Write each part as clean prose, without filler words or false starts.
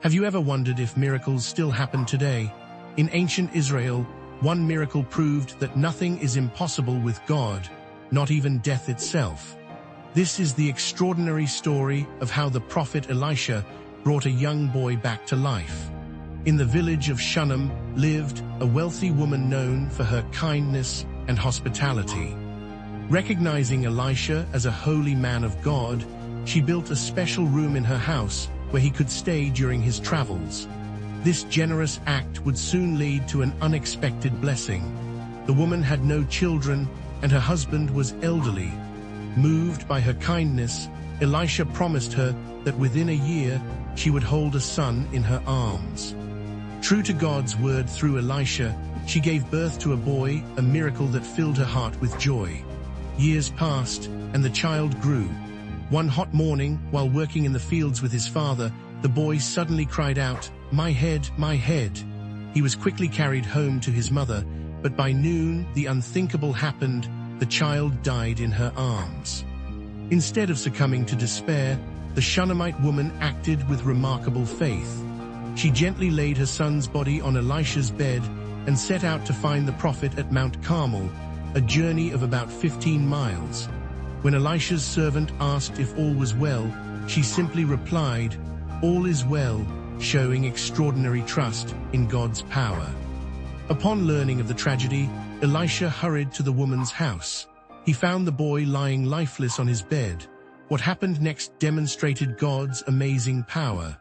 Have you ever wondered if miracles still happen today? In ancient Israel, one miracle proved that nothing is impossible with God, not even death itself. This is the extraordinary story of how the prophet Elisha brought a young boy back to life. In the village of Shunem lived a wealthy woman known for her kindness and hospitality. Recognizing Elisha as a holy man of God, she built a special room in her house where he could stay during his travels. This generous act would soon lead to an unexpected blessing. The woman had no children, and her husband was elderly. Moved by her kindness, Elisha promised her that within a year she would hold a son in her arms. True to God's word through Elisha, she gave birth to a boy, a miracle that filled her heart with joy. Years passed, and the child grew. One hot morning, while working in the fields with his father, the boy suddenly cried out, "My head, my head." He was quickly carried home to his mother, but by noon the unthinkable happened. The child died in her arms. Instead of succumbing to despair, the Shunammite woman acted with remarkable faith. She gently laid her son's body on Elisha's bed and set out to find the prophet at Mount Carmel, a journey of about 15 miles. When Elisha's servant asked if all was well, she simply replied, "All is well," showing extraordinary trust in God's power. Upon learning of the tragedy, Elisha hurried to the woman's house. He found the boy lying lifeless on his bed. What happened next demonstrated God's amazing power.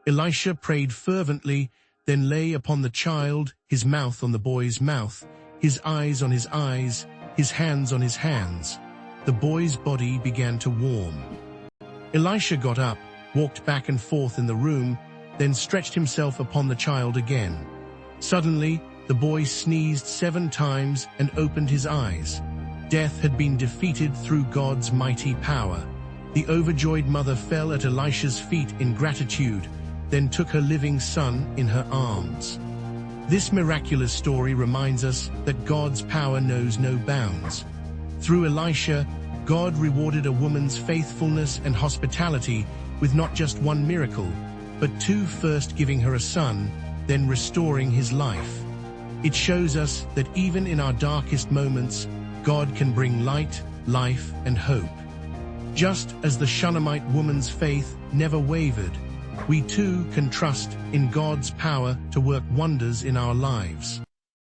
Elisha prayed fervently, then lay upon the child, his mouth on the boy's mouth, his eyes on his eyes, his hands on his hands. The boy's body began to warm. Elisha got up, walked back and forth in the room, then stretched himself upon the child again. Suddenly, the boy sneezed 7 times and opened his eyes. Death had been defeated through God's mighty power. The overjoyed mother fell at Elisha's feet in gratitude, then took her living son in her arms. This miraculous story reminds us that God's power knows no bounds. Through Elisha, God rewarded a woman's faithfulness and hospitality with not just one miracle, but 2, first giving her a son, then restoring his life. It shows us that even in our darkest moments, God can bring light, life, and hope. Just as the Shunammite woman's faith never wavered, we too can trust in God's power to work wonders in our lives.